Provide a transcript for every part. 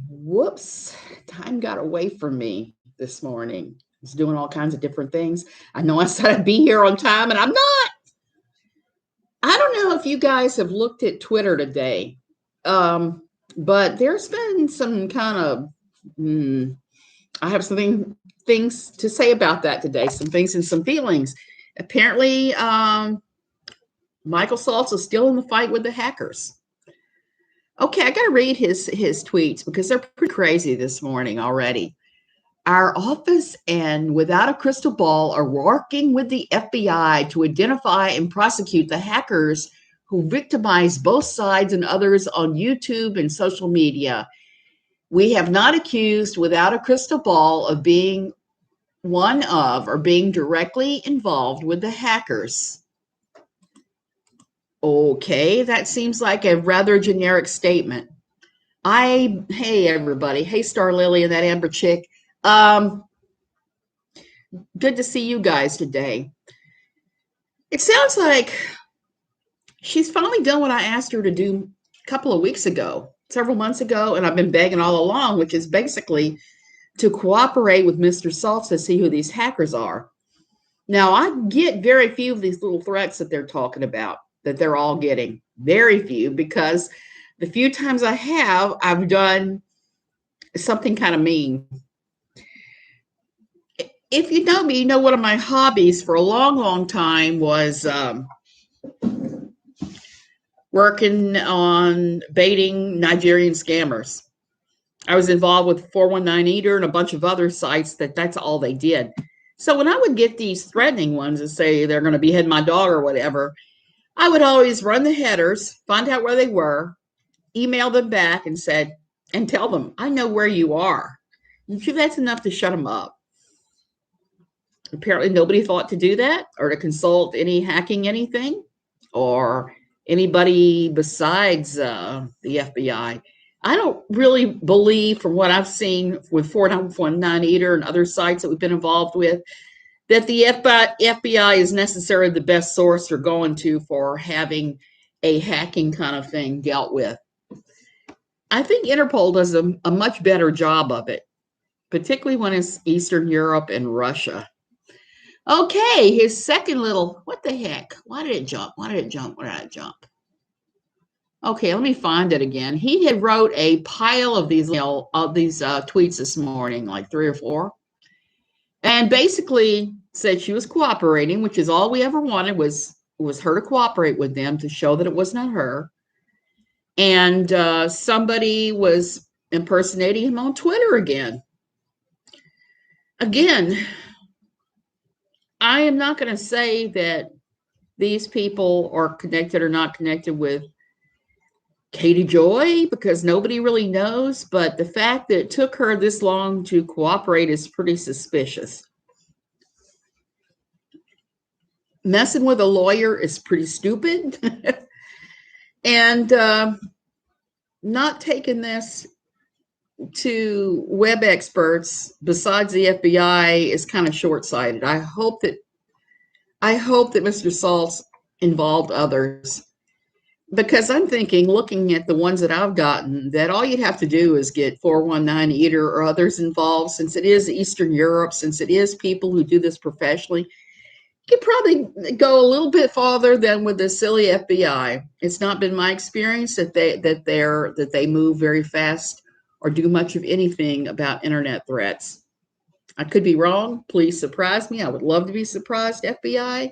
Whoops, time got away from me this morning. I was doing all kinds of different things. I know I said I'd be here on time, and I'm not. I don't know if you guys have looked at Twitter today, um, but there's been some kind of, I have some things to say about that today, some things and some feelings. Apparently, Michael Saltz is still in the fight with the hackers. Okay, I got to read his tweets because they're pretty crazy this morning already. Our office and Without a Crystal Ball are working with the FBI to identify and prosecute the hackers who victimize both sides and others on YouTube and social media. We have not accused Without a Crystal Ball of being one of or being directly involved with the hackers. Okay, that seems like a rather generic statement. Hey everybody, hey Star Lily and that Amber chick. Good to see you guys today. It sounds like she's finally done what I asked her to do a couple of weeks ago, several months ago, and I've been begging all along, which is basically to cooperate with Mr. Saltz to see who these hackers are. Now, I get very few of these little threats that they're talking about, that they're all getting. Very few, because the few times I have, I've done something kind of mean. If you know me, you know one of my hobbies for a long, long time was working on baiting Nigerian scammers. I was involved with 419 Eater and a bunch of other sites that's all they did. So when I would get these threatening ones and say they're going to behead my dog or whatever, I would always run the headers, find out where they were, email them back and tell them, I know where you are. That's enough to shut them up. Apparently nobody thought to do that or to consult any hacking anything or anybody besides the FBI. I don't really believe, from what I've seen with 419 Eater and other sites that we've been involved with, that the FBI is necessarily the best source you're going to for having a hacking kind of thing dealt with. I think Interpol does a much better job of it, particularly when it's Eastern Europe and Russia. Okay, his second little, what the heck? Why did it jump? Why did it jump? Where did it jump? Okay, let me find it again. He had wrote a pile of these tweets this morning, like 3 or 4, and basically said she was cooperating, which is all we ever wanted was her to cooperate with them to show that it was not her. And somebody was impersonating him on Twitter again. Again, I am not going to say that these people are connected or not connected with Katie Joy, because nobody really knows, but the fact that it took her this long to cooperate is pretty suspicious. Messing with a lawyer is pretty stupid. And not taking this to web experts besides the FBI is kind of short-sighted. I hope that Mr. Saltz involved others, because I'm thinking, looking at the ones that I've gotten, that all you'd have to do is get 419 Eater or others involved, since it is Eastern Europe, since it is people who do this professionally. You could probably go a little bit farther than with the silly FBI. It's not been my experience that they move very fast or do much of anything about internet threats. I could be wrong. Please surprise me. I would love to be surprised, FBI.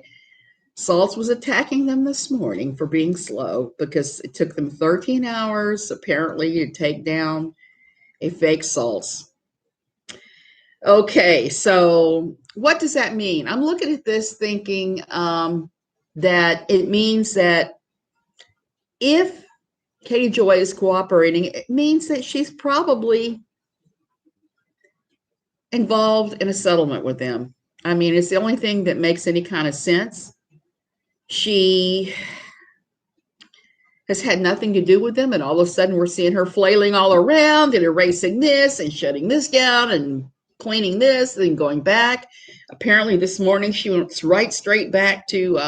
Saltz was attacking them this morning for being slow, because it took them 13 hours, apparently, to take down a fake Saltz. Okay, so what does that mean? I'm looking at this thinking that it means that if Katie Joy is cooperating, it means that she's probably involved in a settlement with them. I mean, it's the only thing that makes any kind of sense. She has had nothing to do with them, and all of a sudden we're seeing her flailing all around and erasing this and shutting this down and cleaning this and going back. Apparently this morning she went right straight back to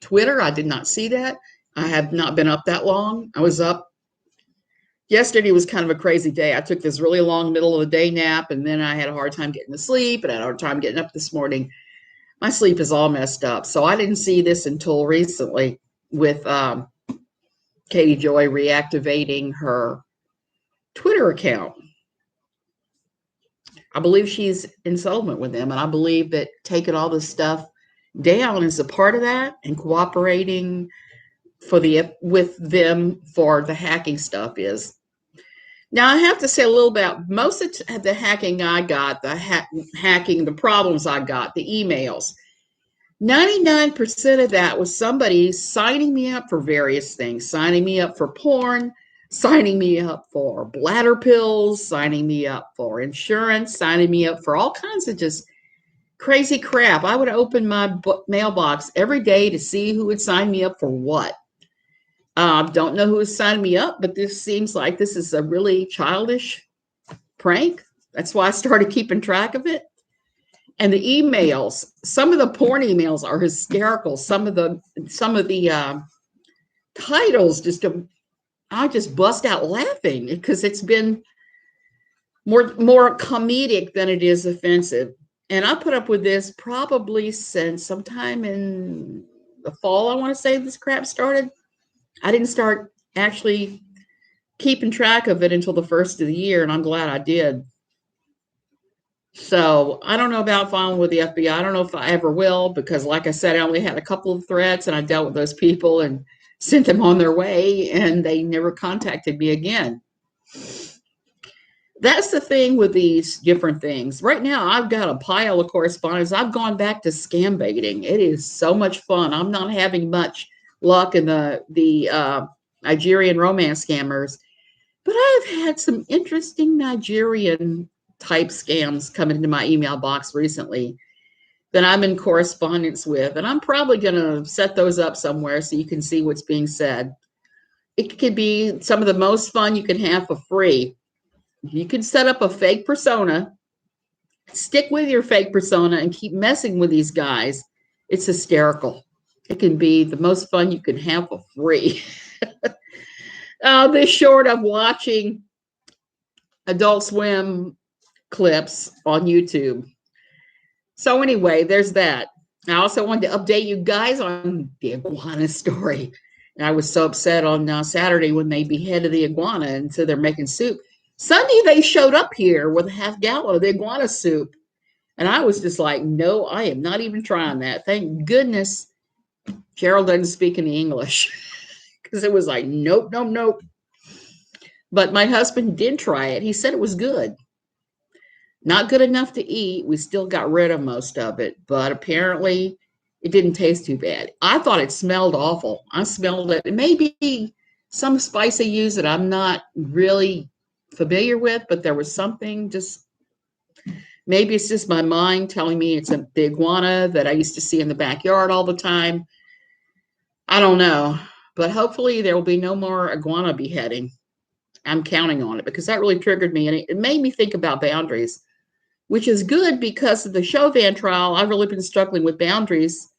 Twitter. I did not see that. I have not been up that long. I was up Yesterday was kind of a crazy day. I took this really long middle of the day nap, and then I had a hard time getting to sleep, and I had a hard time getting up this morning. My sleep is all messed up. So I didn't see this until recently with Katie Joy reactivating her Twitter account. I believe she's insolvent with them, and I believe that taking all this stuff down is a part of that, and cooperating for the with them for the hacking stuff is. Now I have to say a little about most of the hacking I got, hacking, the problems I got, the emails. 99% of that was somebody signing me up for various things, signing me up for porn, signing me up for bladder pills, signing me up for insurance, signing me up for all kinds of just crazy crap. I would open my mailbox every day to see who would sign me up for what. Don't know who has signed me up, but this seems like this is a really childish prank. That's why I started keeping track of it. And the emails, some of the porn emails are hysterical. Some of the titles I just bust out laughing because it's been more comedic than it is offensive. And I put up with this probably since sometime in the fall. I want to say this crap started. I didn't start actually keeping track of it until the first of the year, and I'm glad I did. So I don't know about filing with the FBI. I don't know if I ever will, because like I said, I only had a couple of threats and I dealt with those people and sent them on their way, and they never contacted me again. That's the thing with these different things. Right now, I've got a pile of correspondence. I've gone back to scam baiting. It is so much fun. I'm not having much luck in the Nigerian romance scammers, but I've had some interesting Nigerian type scams come into my email box recently that I'm in correspondence with, and I'm probably going to set those up somewhere so you can see what's being said. It could be some of the most fun you can have for free. You can set up a fake persona, stick with your fake persona, and keep messing with these guys. It's hysterical. It can be the most fun you can have for free. This short of watching Adult Swim clips on YouTube. So anyway, there's that. I also wanted to update you guys on the iguana story. And I was so upset on Saturday when they beheaded the iguana and so they're making soup. Sunday, they showed up here with a half gallon of the iguana soup. And I was just like, no, I am not even trying that. Thank goodness Cheryl doesn't speak any English. Because it was like, nope, nope, nope. But my husband did try it. He said it was good. Not good enough to eat. We still got rid of most of it. But apparently, it didn't taste too bad. I thought it smelled awful. I smelled it. Maybe some spice they use that I'm not really familiar with, but there was something just, maybe it's just my mind telling me it's the iguana that I used to see in the backyard all the time. I don't know, but hopefully there will be no more iguana beheading. I'm counting on it because that really triggered me, and it made me think about boundaries, which is good because of the Chauvin trial. I've really been struggling with boundaries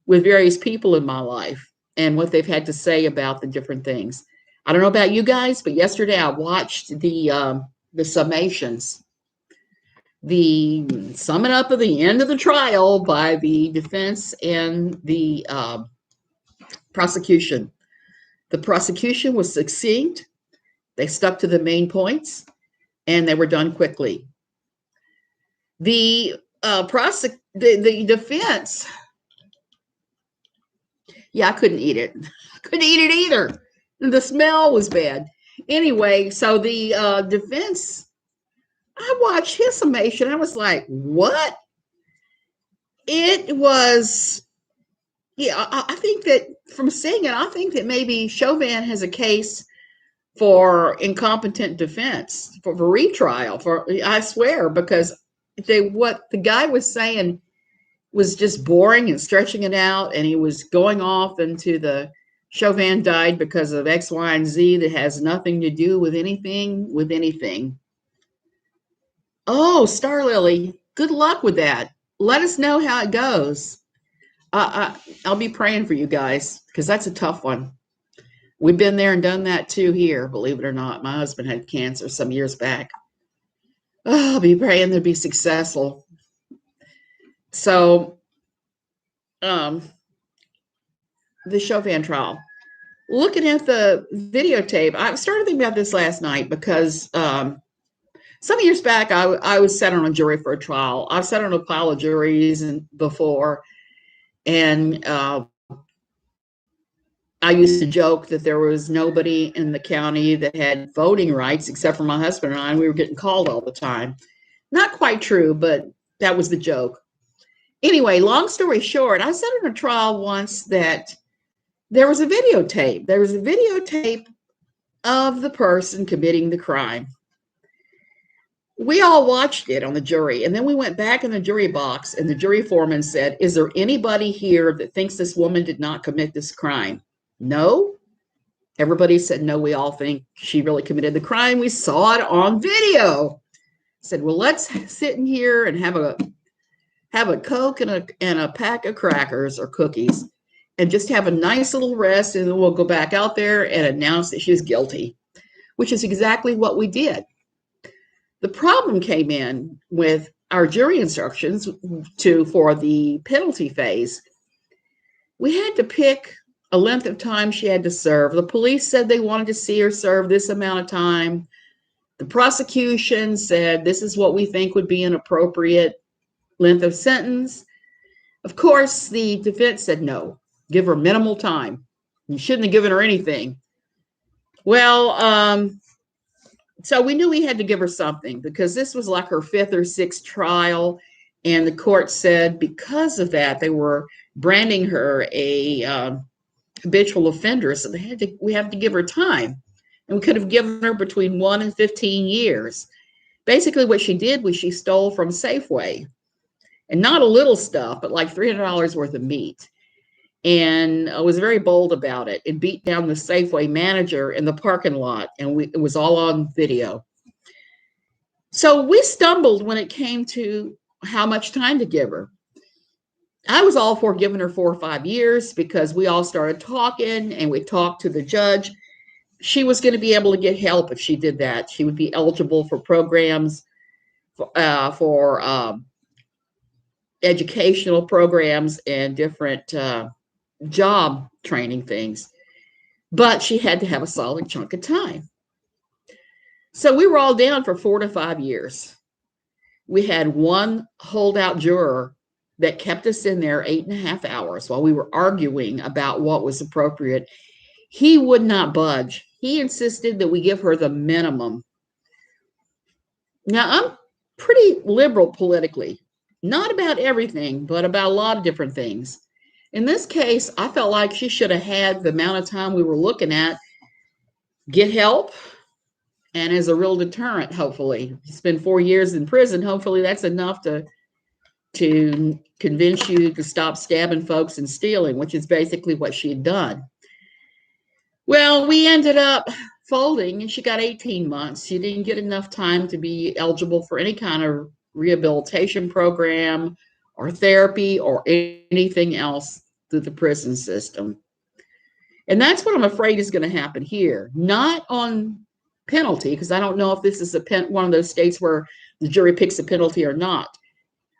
with various people in my life and what they've had to say about the different things. I don't know about you guys, but yesterday I watched the summations, the summing up of the end of the trial by the defense and the prosecution. The prosecution was succinct. They stuck to the main points, and they were done quickly. The defense, yeah, I couldn't eat it. Couldn't eat it either. The smell was bad. Anyway, so the defense, I watched his summation. I was like, what? It was, yeah, I think that from seeing it, I think that maybe Chauvin has a case for incompetent defense, for retrial, I swear, because what the guy was saying was just boring and stretching it out, and he was going off into the Chauvin died because of X, Y, and Z that has nothing to do with anything. Oh, Star Lily, good luck with that. Let us know how it goes. I'll be praying for you guys because that's a tough one. We've been there and done that too here, believe it or not. My husband had cancer some years back. Oh, I'll be praying to be successful. So, um, the Chauvin trial. Looking at the videotape, I started thinking about this last night because some years back, I was set on a jury for a trial. I've sat on a pile of juries before, and I used to joke that there was nobody in the county that had voting rights except for my husband and I, and we were getting called all the time. Not quite true, but that was the joke. Anyway, long story short, I sat on a trial once that there was a videotape. There was a videotape of the person committing the crime. We all watched it on the jury, and then we went back in the jury box, and the jury foreman said, "Is there anybody here that thinks this woman did not commit this crime?" No. Everybody said, "No, we all think she really committed the crime. We saw it on video." I said, "Well, let's sit in here and have a Coke and a pack of crackers or cookies and just have a nice little rest, and then we'll go back out there and announce that she's guilty," which is exactly what we did. The problem came in with our jury instructions for the penalty phase. We had to pick a length of time she had to serve. The police said they wanted to see her serve this amount of time. The prosecution said this is what we think would be an appropriate length of sentence. Of course, the defense said no, give her minimal time. You shouldn't have given her anything. Well, so we knew we had to give her something because this was like her fifth or sixth trial. And the court said because of that, they were branding her a habitual offender. So we have to give her time. And we could have given her between 1 and 15 years. Basically, what she did was she stole from Safeway. And not a little stuff, but like $300 worth of meat. And I was very bold about it and beat down the Safeway manager in the parking lot. And it was all on video. So we stumbled when it came to how much time to give her. I was all for giving her 4 or 5 years because we all started talking and we talked to the judge. She was going to be able to get help if she did that. She would be eligible for programs, for educational programs and different job training things. But she had to have a solid chunk of time. So we were all down for 4 to 5 years. We had one holdout juror that kept us in there 8.5 hours while we were arguing about what was appropriate. He would not budge. He insisted that we give her the minimum. Now, I'm pretty liberal politically, not about everything, but about a lot of different things. In this case, I felt like she should have had the amount of time we were looking at, get help, and as a real deterrent, hopefully. Spend 4 years in prison. Hopefully that's enough to convince you to stop stabbing folks and stealing, which is basically what she had done. Well, we ended up folding and she got 18 months. She didn't get enough time to be eligible for any kind of rehabilitation program or therapy or anything else through the prison system. And that's what I'm afraid is going to happen here. Not on penalty, because I don't know if this is one of those states where the jury picks a penalty or not.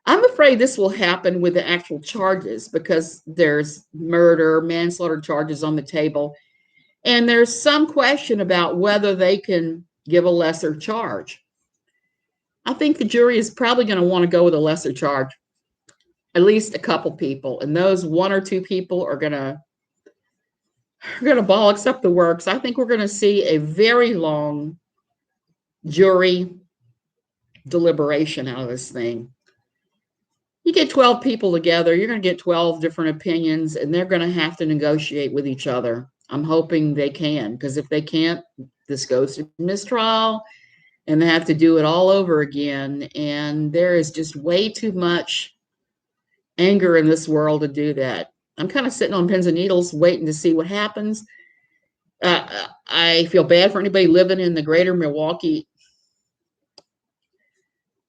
I'm afraid this will happen with the actual charges because there's murder, manslaughter charges on the table. And there's some question about whether they can give a lesser charge. I think the jury is probably going to want to go with a lesser charge, at least a couple people. And those 1 or 2 people are going to bollocks up the works. I think we're going to see a very long jury deliberation out of this thing. You get 12 people together, you're going to get 12 different opinions, and they're going to have to negotiate with each other. I'm hoping they can, because if they can't, this goes to mistrial, and they have to do it all over again. And there is just way too much anger in this world to do that. I'm kind of sitting on pins and needles waiting to see what happens. I feel bad for anybody living in the greater Milwaukee,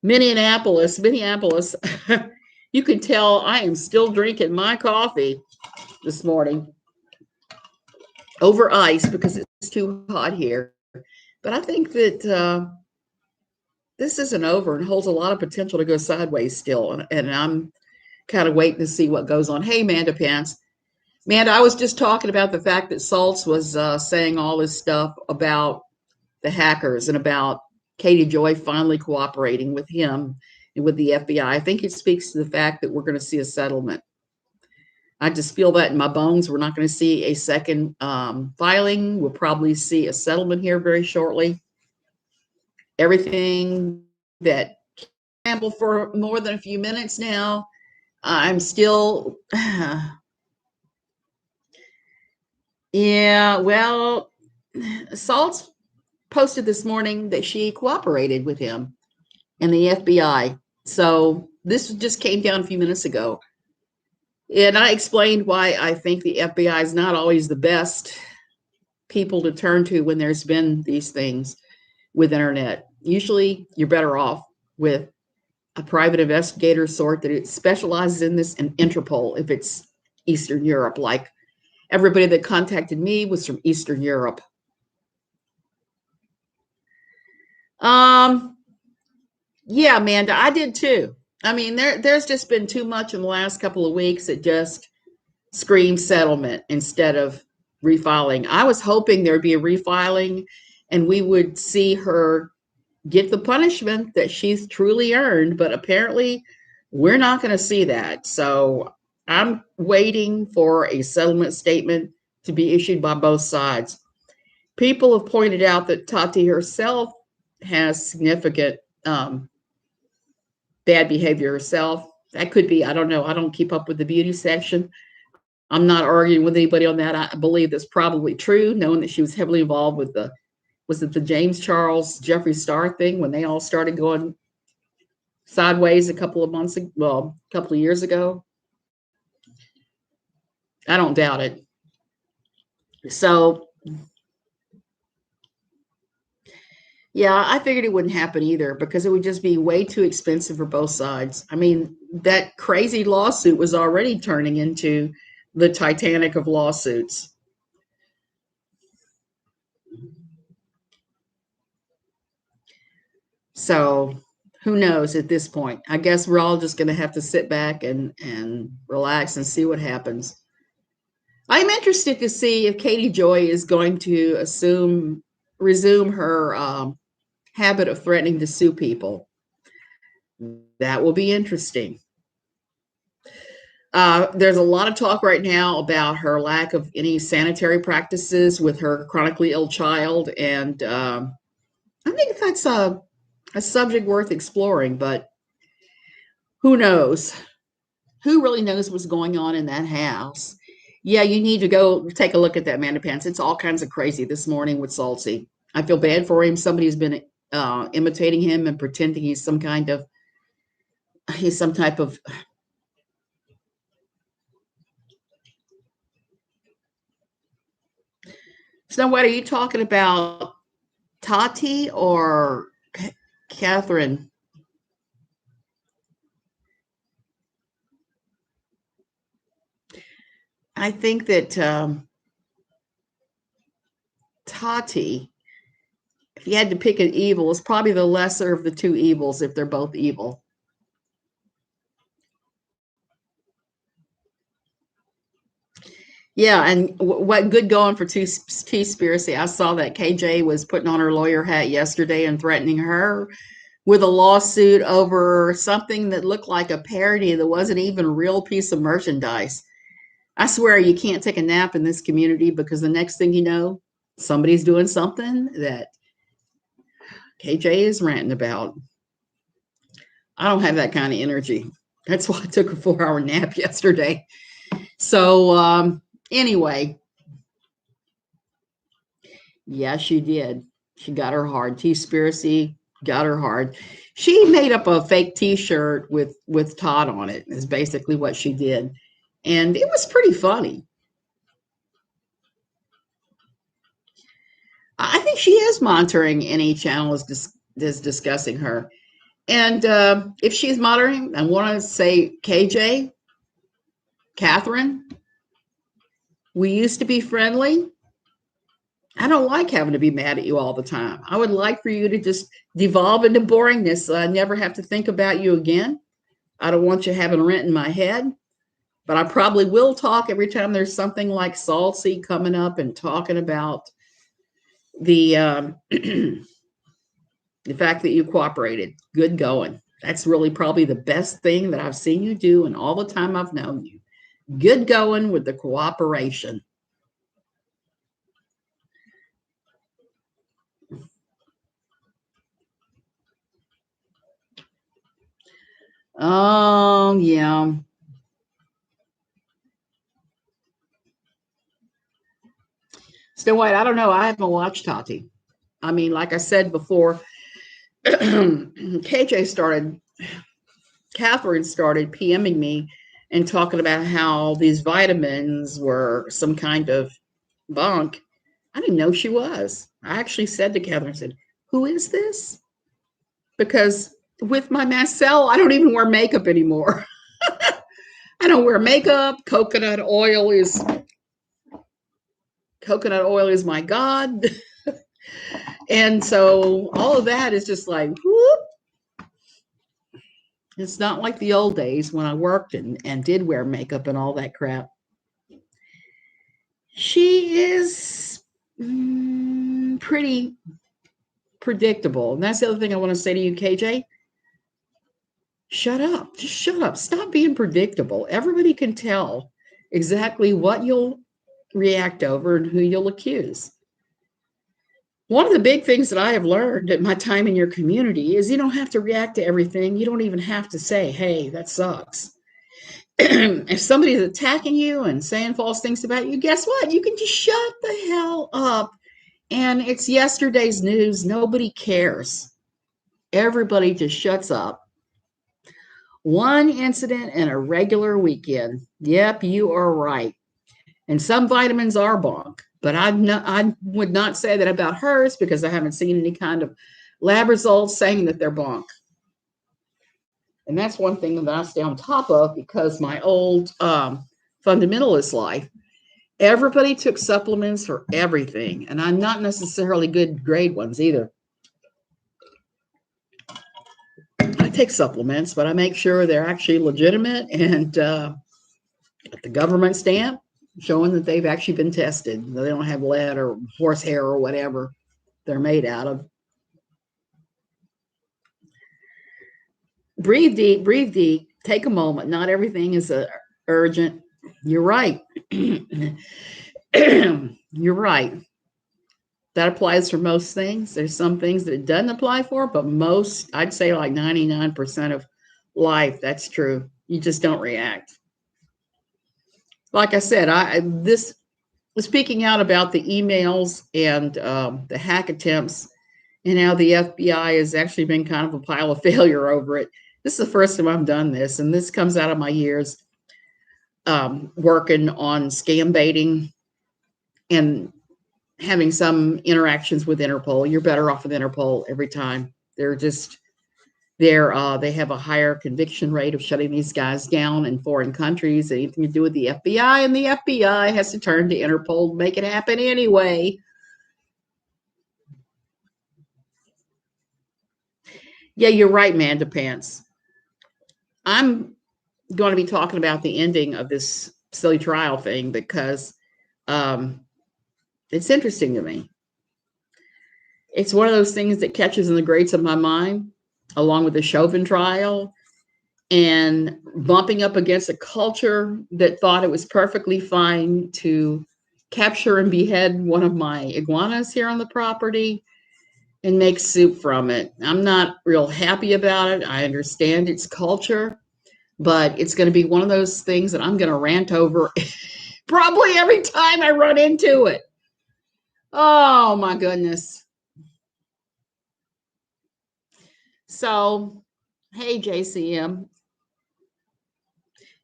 Minneapolis. You can tell I am still drinking my coffee this morning. over ice because it's too hot here. But I think that this isn't over and holds a lot of potential to go sideways still. And I'm kind of waiting to see what goes on. Hey, Manda Pants. Manda, I was just talking about the fact that Saltz was saying all this stuff about the hackers and about Katie Joy finally cooperating with him and with the FBI. I think it speaks to the fact that we're going to see a settlement. I just feel that in my bones. We're not going to see a second filing. We'll probably see a settlement here very shortly. Everything that rambled for more than a few minutes now, I'm still, yeah, well, Saltz posted this morning that she cooperated with him and the FBI. So this just came down a few minutes ago. And I explained why I think the FBI is not always the best people to turn to when there's been these things with internet. Usually you're better off with a private investigator sort that it specializes in this, and Interpol if it's Eastern Europe. Like everybody that contacted me was from Eastern Europe. Yeah, Amanda, I did too. I mean, there's just been too much in the last couple of weeks that just screams settlement instead of refiling. I was hoping there'd be a refiling and we would see her get the punishment that she's truly earned, but apparently we're not going to see that. So I'm waiting for a settlement statement to be issued by both sides. People have pointed out that Tati herself has significant bad behavior herself. That could be, I don't know. I don't keep up with the beauty section. I'm not arguing with anybody on that. I believe that's probably true, knowing that she was heavily involved with was it the James Charles Jeffree Star thing when they all started going sideways a couple of months ago, well, a couple of years ago. I don't doubt it. So, yeah, I figured it wouldn't happen either because it would just be way too expensive for both sides. I mean, that crazy lawsuit was already turning into the Titanic of lawsuits. So who knows at this point? I guess we're all just going to have to sit back and relax and see what happens. I'm interested to see if Katie Joy is going to resume her habit of threatening to sue people. That will be interesting. There's a lot of talk right now about her lack of any sanitary practices with her chronically ill child, and I think that's a subject worth exploring, but who knows? Who really knows what's going on in that house? Yeah, you need to go take a look at that, Amanda Pants. It's all kinds of crazy this morning with Salty. I feel bad for him. Somebody's been imitating him and pretending he's some type of. So what are you talking about, Tati or Catherine? I think that Tati, if you had to pick an evil, is probably the lesser of the two evils if they're both evil. Yeah, and what good going for T-Spiracy. I saw that KJ was putting on her lawyer hat yesterday and threatening her with a lawsuit over something that looked like a parody that wasn't even a real piece of merchandise. I swear you can't take a nap in this community because the next thing you know, somebody's doing something that KJ is ranting about. I don't have that kind of energy. That's why I took a 4-hour nap yesterday. So anyway, yeah, she did. She got her hard. T-Spiracy got her hard. She made up a fake T-shirt with Todd on it. Is basically what she did, and it was pretty funny. I think she is monitoring any channel is discussing her, and if she's monitoring, I want to say KJ, Catherine, we used to be friendly. I don't like having to be mad at you all the time. I would like for you to just devolve into boringness so I never have to think about you again. I don't want you having rent in my head, but I probably will talk every time there's something like Saltzy coming up and talking about the the fact that you cooperated. Good going. That's really probably the best thing that I've seen you do in all the time I've known you. Good going with the cooperation. Oh, yeah. Snow White, I don't know. I haven't watched Tati. I mean, like I said before, KJ started, Catherine started PMing me and talking about how these vitamins were some kind of bunk. I didn't know she was. I actually said to Catherine, I said, who is this? Because with my Marcel, I don't even wear makeup anymore. I don't wear makeup. Coconut oil is my god. And so all of that is just like whoop. It's not like the old days when I worked and did wear makeup and all that crap. She is pretty predictable. And that's the other thing I want to say to you, KJ. Shut up. Just shut up. Stop being predictable. Everybody can tell exactly what you'll react over and who you'll accuse. One of the big things that I have learned at my time in your community is you don't have to react to everything. You don't even have to say, hey, that sucks. If somebody's attacking you and saying false things about you, guess what? You can just shut the hell up. And it's yesterday's news. Nobody cares. Everybody just shuts up. One incident in a regular weekend. Yep, you are right. And some vitamins are bonk, but I would not say that about hers because I haven't seen any kind of lab results saying that they're bonk. And that's one thing that I stay on top of because my old fundamentalist life, everybody took supplements for everything. And I'm not necessarily good grade ones either. I take supplements, but I make sure they're actually legitimate and the government stamp showing that they've actually been tested. They don't have lead or horsehair or whatever they're made out of. Breathe deep, breathe deep. Take a moment. Not everything is urgent. You're right. You're right. That applies for most things. There's some things that it doesn't apply for, but most, I'd say like 99% of life, that's true. You just don't react. Like I said, this speaking out about the emails and the hack attempts and how the FBI has actually been kind of a pile of failure over it. This is the first time I've done this, and this comes out of my years working on scam baiting and having some interactions with Interpol. You're better off with Interpol every time. They have a higher conviction rate of shutting these guys down in foreign countries. Anything to do with the FBI, and the FBI has to turn to Interpol to make it happen anyway. Yeah, you're right, Manda Pants. I'm going to be talking about the ending of this silly trial thing because um, it's interesting to me. It's one of those things that catches in the grates of my mind, along with the Chauvin trial and bumping up against a culture that thought it was perfectly fine to capture and behead one of my iguanas here on the property and make soup from it. I'm not real happy about it. I understand its culture, but it's going to be one of those things that I'm going to rant over probably every time I run into it. Oh my goodness. So, hey, JCM,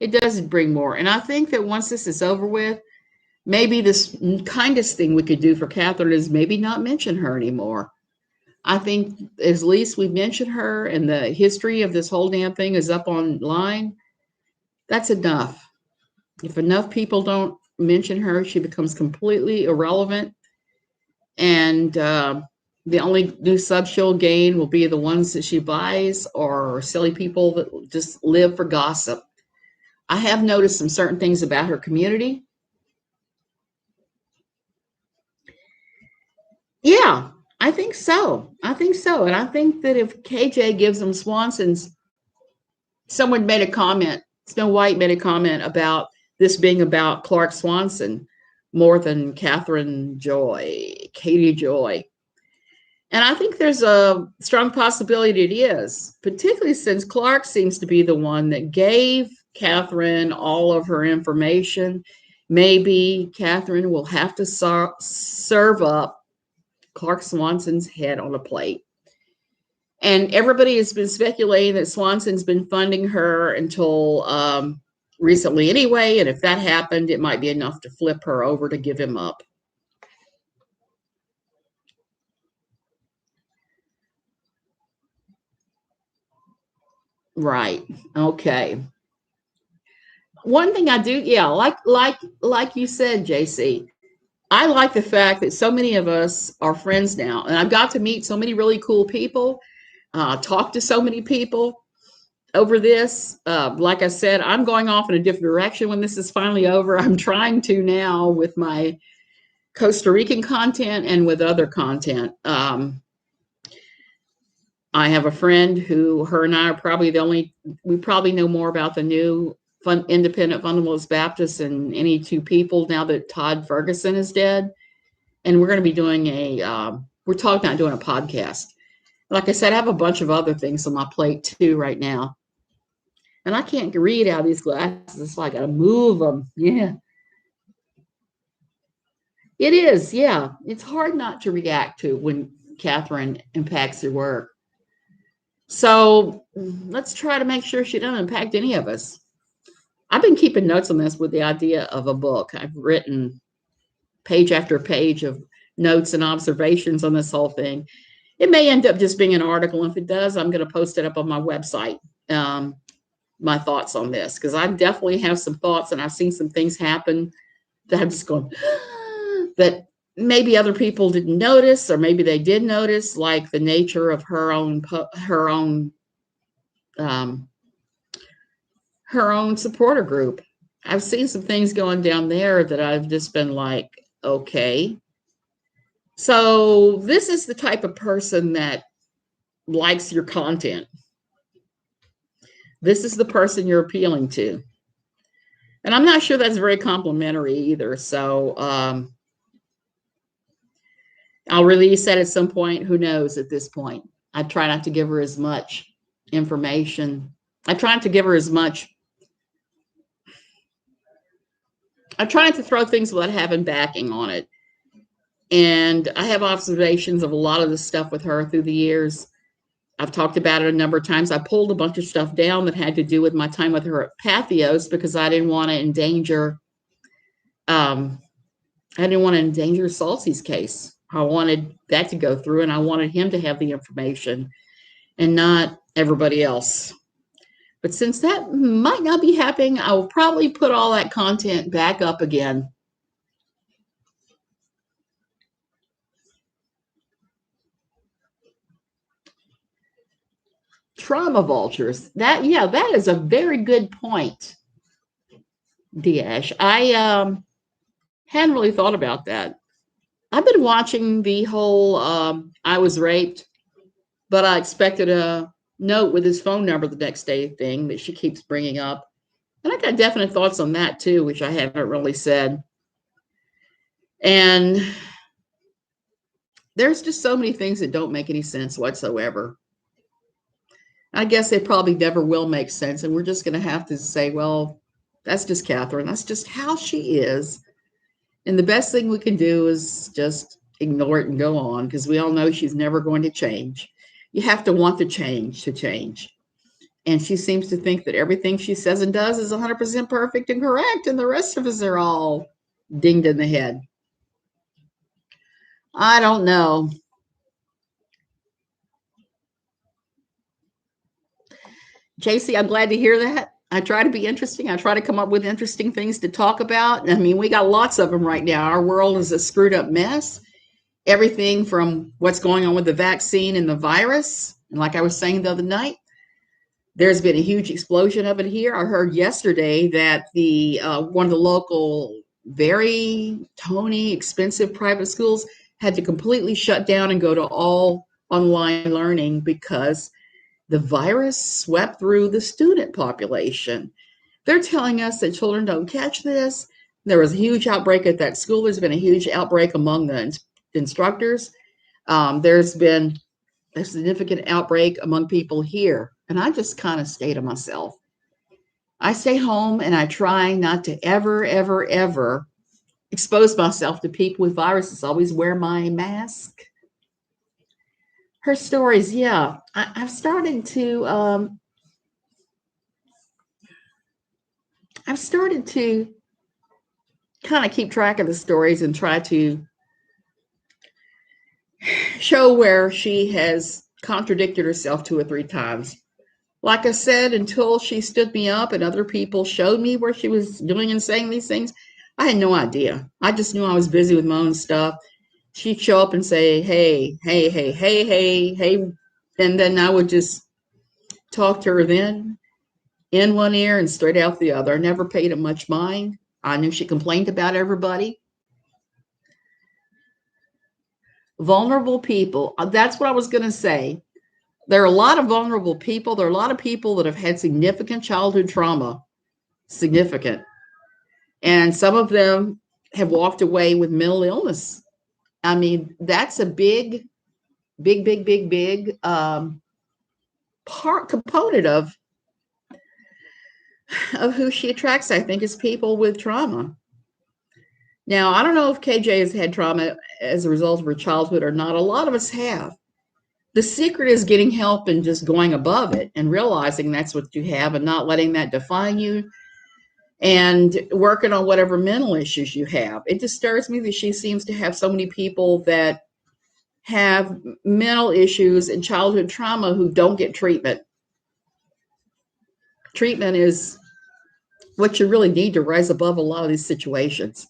it does bring more. And I think that once this is over with, maybe this kindest thing we could do for Catherine is maybe not mention her anymore. I think at least we mentioned her and the history of this whole damn thing is up online. That's enough. If enough people don't mention her, she becomes completely irrelevant. and the only new subs she'll gain will be the ones that she buys or silly people that just live for gossip. I have noticed some certain things about her community. Yeah, I think so. I think so. And I think that if KJ gives them Swanson's, someone made a comment, Snow White made a comment about this being about Clark Swanson more than Catherine Joy, Katie Joy. And I think there's a strong possibility it is, particularly since Clark seems to be the one that gave Catherine all of her information. Maybe Catherine will have to serve up Clark Swanson's head on a plate. And everybody has been speculating that Swanson's been funding her until recently anyway. And if that happened, it might be enough to flip her over to give him up. Right. Okay. One thing I do, yeah, like you said, JC, I like the fact that so many of us are friends now, and I've got to meet so many really cool people, talk to so many people over this. Like I said, I'm going off in a different direction when this is finally over. I'm trying to now with my Costa Rican content and with other content. I have a friend who, her and I are probably the only, we probably know more about the new independent fundamentalist Baptists than any two people now that Todd Ferguson is dead. And we're going to be doing we're talking about doing a podcast. Like I said, I have a bunch of other things on my plate too right now. And I can't read out of these glasses, so I got to move them. Yeah. It is. Yeah. It's hard not to react to when Catherine impacts your work. So let's try to make sure she doesn't impact any of us. I've been keeping notes on this with the idea of a book. I've written page after page of notes and observations on this whole thing. It may end up just being an article. If it does, I'm going to post it up on my website, my thoughts on this, because I definitely have some thoughts and I've seen some things happen that I'm just going, that maybe other people didn't notice, or maybe they did notice, like the nature of her own supporter group. I've seen some things going down there that I've just been like, okay. So this is the type of person that likes your content. This is the person you're appealing to. And I'm not sure that's very complimentary either. So I'll release that at some point. Who knows at this point? I try not to give her as much information. I try not to give her as much. I try not to throw things without having backing on it. And I have observations of a lot of this stuff with her through the years. I've talked about it a number of times. I pulled a bunch of stuff down that had to do with my time with her at Pathos because I didn't want to endanger Saltzy's case. I wanted that to go through, and I wanted him to have the information and not everybody else. But since that might not be happening, I will probably put all that content back up again. Trauma vultures. That is a very good point, Diash. I hadn't really thought about that. I've been watching the whole I was raped, but I expected a note with his phone number the next day thing that she keeps bringing up. And I got definite thoughts on that too, which I haven't really said. And there's just so many things that don't make any sense whatsoever. I guess they probably never will make sense. And we're just going to have to say, well, that's just Catherine. That's just how she is. And the best thing we can do is just ignore it and go on, because we all know she's never going to change. You have to want the change to change. And she seems to think that everything she says and does is 100% perfect and correct. And the rest of us are all dinged in the head. I don't know. JC, I'm glad to hear that. I try to be interesting. I try to come up with interesting things to talk about. I mean, we got lots of them right now. Our world is a screwed up mess. everything from what's going on with the vaccine and the virus. And like I was saying the other night, there's been a huge explosion of it here. I heard yesterday that the one of the local, very Tony, expensive private schools had to completely shut down and go to all online learning because the virus swept through the student population. They're telling us that children don't catch this. There was a huge outbreak at that school. There's been a huge outbreak among the instructors. There's been a significant outbreak among people here. And I just kind of stay to myself. I stay home and I try not to ever, ever, ever expose myself to people with viruses. Always wear my mask. Her stories, yeah. I've started to kind of keep track of the stories and try to show where she has contradicted herself 2 or 3 times. Like I said, until she stood me up and other people showed me where she was doing and saying these things, I had no idea. I just knew I was busy with my own stuff. She'd show up and say, hey, hey, hey, hey, hey, hey. And then I would just talk to her then in one ear and straight out the other. I never paid it much mind. I knew she complained about everybody. Vulnerable people. That's what I was going to say. There are a lot of vulnerable people. There are a lot of people that have had significant childhood trauma, significant. And some of them have walked away with mental illness. I mean, that's a big, big, big, big, big component of who she attracts, I think, is people with trauma. Now, I don't know if KJ has had trauma as a result of her childhood or not. A lot of us have. The secret is getting help and just going above it and realizing that's what you have and not letting that define you and working on whatever mental issues you have. It disturbs me that she seems to have so many people that have mental issues and childhood trauma who don't get treatment. Treatment is what you really need to rise above a lot of these situations.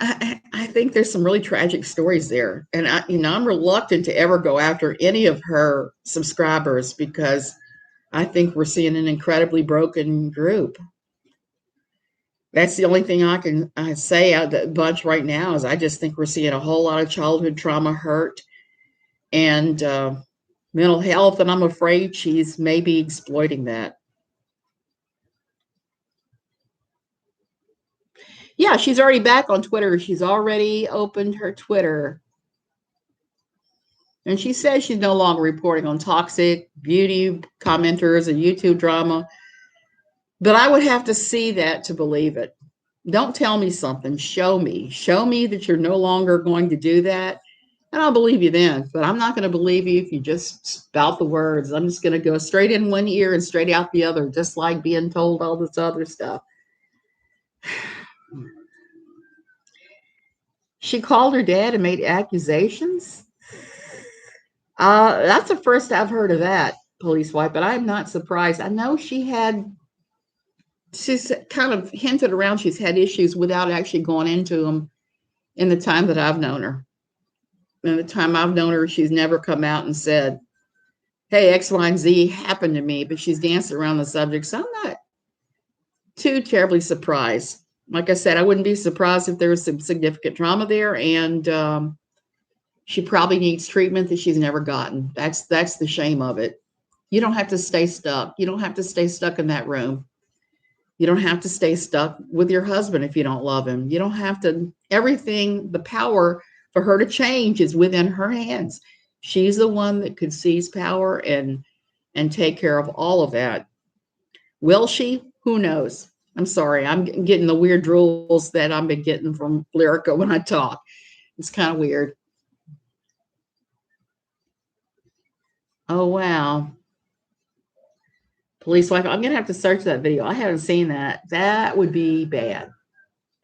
I think there's some really tragic stories there. And I'm reluctant to ever go after any of her subscribers because I think we're seeing an incredibly broken group. That's the only thing I can say out of the bunch right now is I just think we're seeing a whole lot of childhood trauma, hurt, and mental health. And I'm afraid she's maybe exploiting that. Yeah, she's already back on Twitter. She's already opened her Twitter. And she says she's no longer reporting on toxic beauty commenters and YouTube drama. But I would have to see that to believe it. Don't tell me something. Show me. Show me that you're no longer going to do that. And I'll believe you then. But I'm not going to believe you if you just spout the words. I'm just going to go straight in one ear and straight out the other, just like being told all this other stuff. She called her dad and made accusations. That's the first I've heard of that, police wife, but I'm not surprised. I know she's kind of hinted around she's had issues without actually going into them in the time that I've known her. In the time I've known her, she's never come out and said, hey, X, Y, and Z happened to me, but she's danced around the subject. So I'm not too terribly surprised. Like I said, I wouldn't be surprised if there was some significant trauma there, and she probably needs treatment that she's never gotten. That's the shame of it. You don't have to stay stuck. You don't have to stay stuck in that room. You don't have to stay stuck with your husband if you don't love him. You don't have to. Everything, the power for her to change is within her hands. She's the one that could seize power and take care of all of that. Will she? Who knows? I'm sorry. I'm getting the weird drools that I've been getting from Lyrica when I talk. It's kind of weird. Oh, wow. Police wife. I'm going to have to search that video. I haven't seen that. That would be bad.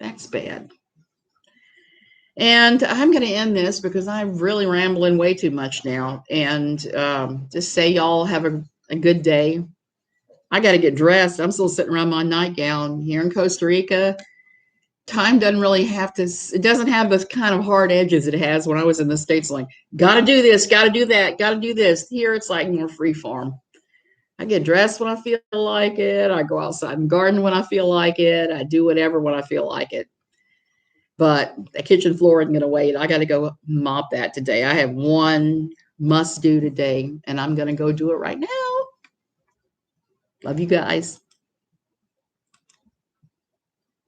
That's bad. And I'm going to end this because I'm really rambling way too much now. And just say y'all have a good day. I got to get dressed. I'm still sitting around my nightgown here in Costa Rica. time doesn't really have to, it doesn't have this kind of hard edges it has when I was in the States, like, gotta do this, gotta do that, gotta do this. Here it's like more free form. I get dressed when I feel like it. I go outside and garden when I feel like it. I do whatever when I feel like it. But the kitchen floor isn't going to wait. I got to go mop that today. I have one must do today, and I'm going to go do it right now. Love you guys.